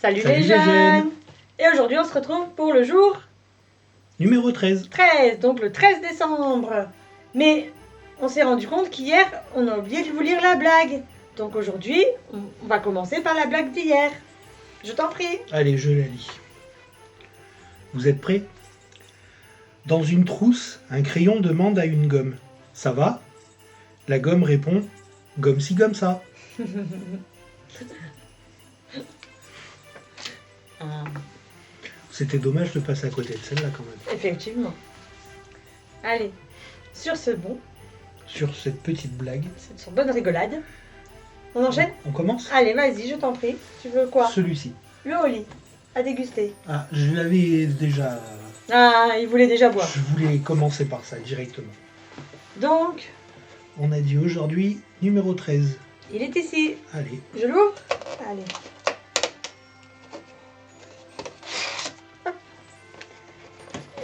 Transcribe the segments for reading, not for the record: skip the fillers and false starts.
Salut Salut les les jeunes. jeunes. Et aujourd'hui on se retrouve pour le jour Numéro 13. 13, donc le 13 décembre. Mais on s'est rendu compte qu'hier on a oublié de vous lire la blague. Donc aujourd'hui on va commencer par la blague d'hier. Je t'en prie. Allez, je la lis. Vous êtes prêts? Dans une trousse, un crayon demande à une gomme. Ça va? La gomme répond, gomme si gomme ça. C'était dommage de passer à côté de celle-là quand même. Effectivement. Allez, sur ce bon, Sur cette petite blague. c'est sur bonne rigolade. On enchaîne? On commence? Allez, vas-y, je t'en prie. Tu veux quoi? Celui-ci. Le holly, à déguster. Ah, je l'avais déjà... Ah, il voulait déjà boire. Je voulais commencer par ça directement. Donc, On a dit aujourd'hui numéro 13. il est ici. Allez, Je l'ouvre? Allez.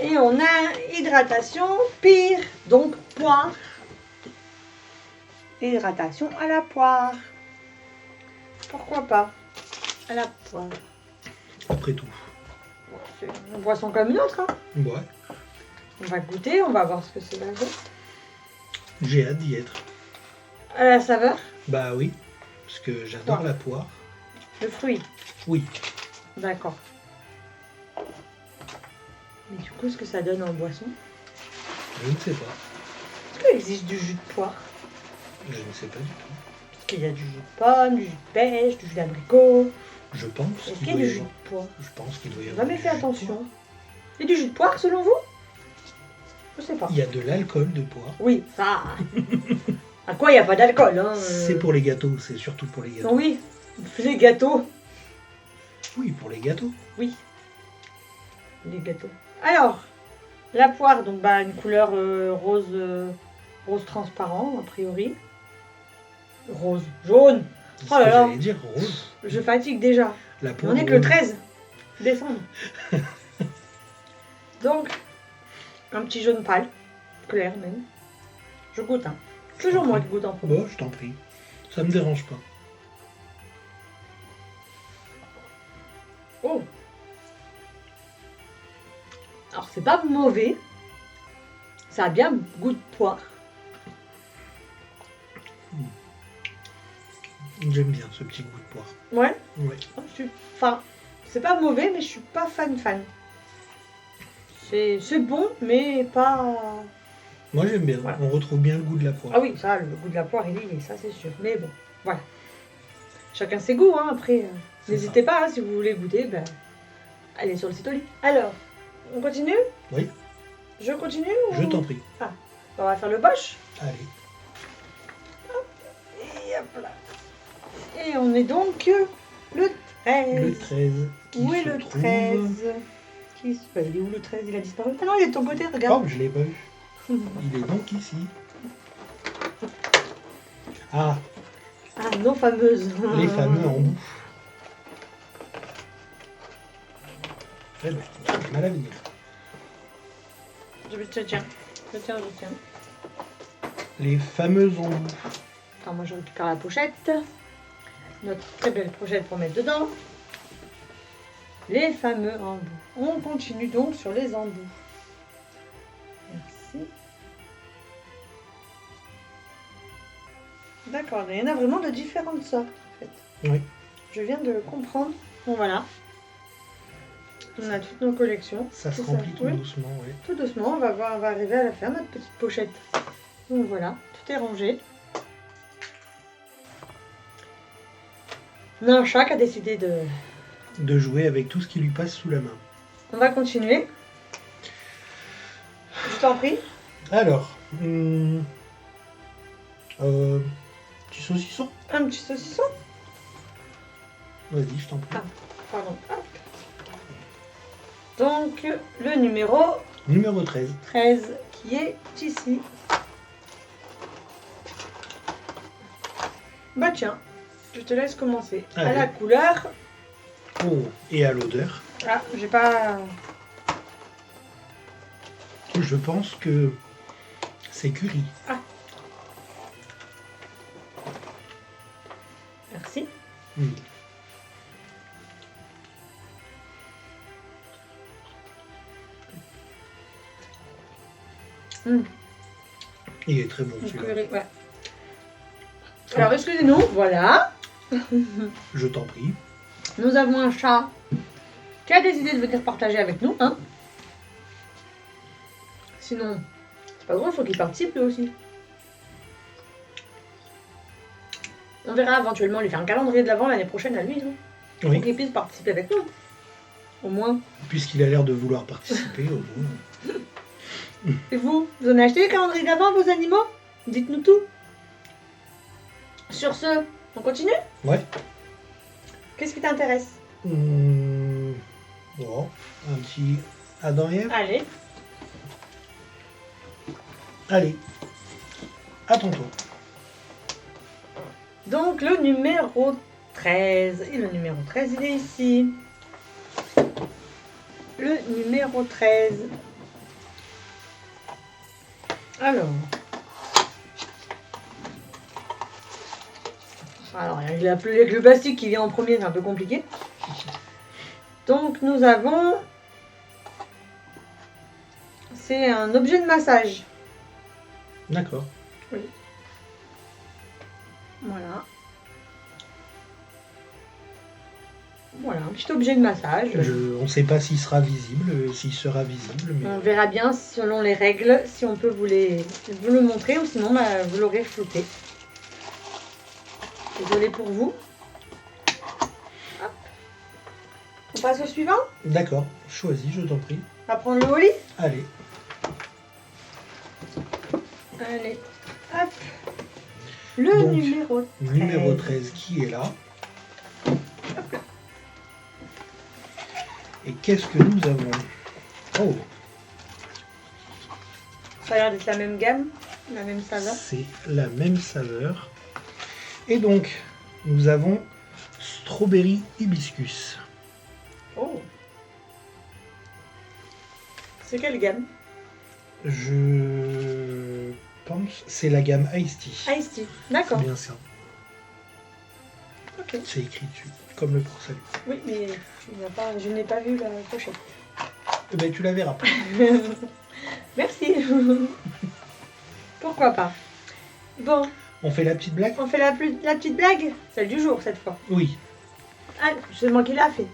Et on a hydratation pire, donc poire. Hydratation à la poire. Pourquoi pas? À la poire. après tout. C'est une boisson comme une autre. Hein. Ouais, On va goûter, on va voir ce que c'est là. j'ai hâte d'y être. À la saveur, Bah oui, parce que j'adore la poire. le fruit. Oui, D'accord. Mais du coup, ce que ça donne en boisson? je ne sais pas. Est-ce qu'il existe du jus de poire? Je ne sais pas du tout. Parce qu'il y a du jus de pomme, du jus de pêche, du jus d'abricot. Je pense Est-ce qu'il qu'il y a doit y du jus avoir. de poire? Je pense qu'il doit y J'ai avoir. jamais du fait jus de attention. poire. Il y a du jus de poire selon vous? Je sais pas. Il y a de l'alcool de poire. Oui, ça. À quoi il n'y a pas d'alcool hein C'est pour les gâteaux, c'est surtout pour les gâteaux. Oui, les gâteaux. Oui, pour les gâteaux. Oui, les gâteaux. Alors, la poire, donc bah une couleur rose, rose transparent a priori. Rose, jaune. C'est Oh ce là que là. j'allais dire, rose. Je fatigue déjà. La poire On est que le rose. 13 décembre. Donc, un petit jaune pâle, clair même. Je goûte, hein. Toujours moi qui goûte en premier. Bon, je t'en prie. Ça me dérange pas. Oh. Alors, c'est pas mauvais. Ça a bien goût de poire. J'aime bien ce petit goût de poire. Ouais. Ouais. Enfin, c'est pas mauvais, mais je suis pas fan. C'est bon, mais pas... Moi j'aime bien. Voilà. On retrouve bien le goût de la poire. Ah oui, ça, le goût de la poire, il y est, ça c'est sûr. Mais bon, voilà. Chacun ses goûts, hein, après. C'est N'hésitez pas, hein, si vous voulez goûter, ben, allez sur le site Oli. Alors, on continue? Oui. Je continue ou... Je t'en prie. On va faire le boche. Allez. Et hop là. Et on est donc le 13. Le 13. qui Où est se le trouve- 13? Il est où le 13? Il a disparu. Ah non, il est de ton côté, regarde. Oh, je l'ai pas vu. Il est donc ici. Ah, Ah, nos fameuses. les fameux embouts. Eh ben, j'ai mal à venir. Je tiens. Les fameux embouts. Attends, moi je récupère la pochette. Notre très belle pochette pour mettre dedans. Les fameux embouts. On continue donc sur les embouts. Merci. D'accord, il y en a vraiment de différentes sortes en fait. Oui. Je viens de comprendre. Bon voilà. On a toutes nos collections. Ça se C'est remplit tout Oui. doucement, oui. Tout doucement, on va arriver à la faire, notre petite pochette. Donc voilà, tout est rangé. On a un chat qui a décidé de... De jouer avec tout ce qui lui passe sous la main. On va continuer. Je t'en prie. Alors, petit saucisson. Un petit saucisson. Vas-y, je t'en prie. Ah. Pardon. Hop. Donc, le numéro Numéro 13. 13 qui est ici. Bah tiens, je te laisse commencer. Allez. À la couleur... Oh, et à l'odeur. Ah, j'ai pas... Je pense que c'est curry. Merci. Mm. Mm. Il est très bon Le celui-là. curry, ouais. Alors, excusez-nous, voilà. Je t'en prie. Nous avons un chat qui a décidé de venir partager avec nous. Hein. Sinon, c'est pas drôle, il faut qu'il participe lui aussi. On verra éventuellement lui faire un calendrier de l'avant l'année prochaine à lui. Hein, Oui. pour qu'il puisse participer avec nous. Au moins. Puisqu'il a l'air de vouloir participer, au moins. Et vous en avez acheté les calendriers d'avant, vos animaux? Dites-nous tout. Sur ce, on continue? Ouais. Qu'est-ce qui t'intéresse? Bon, un petit Adam et Ève. Allez. Allez. À ton tour. Donc le numéro 13. Et le numéro 13, il est ici. Le numéro 13. Alors, il y a avec le plastique qui vient en premier, c'est un peu compliqué. Donc nous avons... C'est un objet de massage. D'accord. Voilà. Voilà, un petit objet de massage. On ne sait pas s'il sera visible, mais On verra bien selon les règles si on peut vous le montrer ou sinon bah, vous l'aurez flouté. Désolée pour vous. Hop. On passe au suivant. d'accord. Choisis, je t'en prie. On va prendre le holly. Allez. Allez, hop. Le Donc, numéro 13. Numéro 13 qui est là. Et qu'est-ce que nous avons? Oh, Ça a l'air d'être la même gamme, la même saveur. c'est la même saveur. Et donc, nous avons Strawberry Hibiscus. Oh. C'est quelle gamme? Je pense c'est la gamme Ice Tea. Ice Tea. C'est D'accord. bien ça. Ok. C'est écrit dessus, comme le port salé. Oui, mais je n'ai pas vu la pochette. Eh ben, tu la verras. Merci. Pourquoi pas. Bon, On fait la petite blague? on fait la petite blague. Celle du jour cette fois. Oui. Ah, c'est moi qui l'a fait.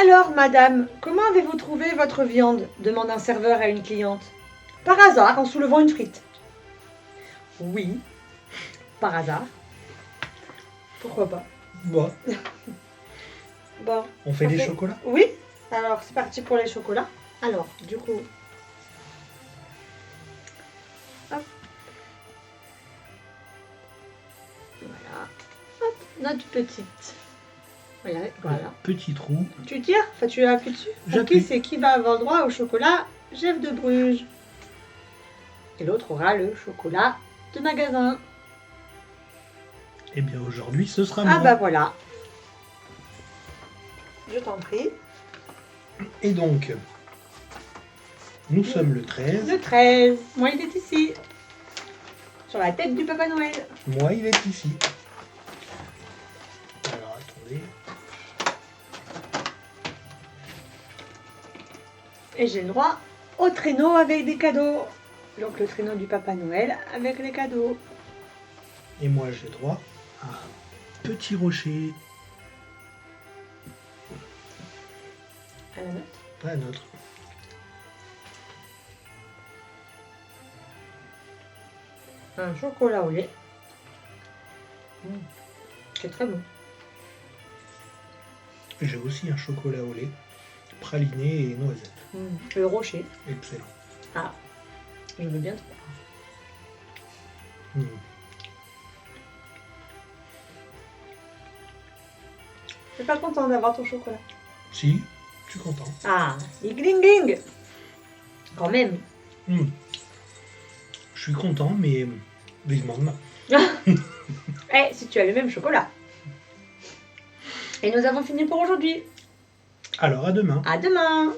Alors, madame, comment avez-vous trouvé votre viande? Demande un serveur à une cliente. Par hasard, en soulevant une frite. Oui, par hasard. Pourquoi pas? Bon, Bon. on fait des chocolats? Oui. Alors, c'est parti pour les chocolats. Alors, du coup... Hop. Voilà. Hop, notre petite. Voilà. Petit trou. Tu tires? Enfin, tu appuies dessus? Pour J'appuie. qui c'est qui va avoir le droit au chocolat Jeff de Bruges. Et l'autre aura le chocolat de magasin. Eh bien, aujourd'hui, ce sera moi. Ah bah voilà. Je t'en prie. Et donc, nous sommes le 13. Le 13. Moi, il est ici. Sur la tête du Papa Noël. Moi, il est ici. Alors, attendez. Et j'ai le droit au traîneau avec des cadeaux. Donc le traîneau du Papa Noël avec les cadeaux. Et moi, j'ai droit à un petit rocher. À la note. Pas un autre. Un chocolat au lait. C'est très bon. Et j'ai aussi un chocolat au lait, praliné et noisette. Le rocher. Excellent. Ah, je veux bien te Mm. T'es pas content d'avoir ton chocolat? Si, je suis content. Ah, il gling gling. Quand même. Mm. Je suis content, mais vivement demain. Eh, si tu as le même chocolat. Et nous avons fini pour aujourd'hui. Alors, à demain. À demain.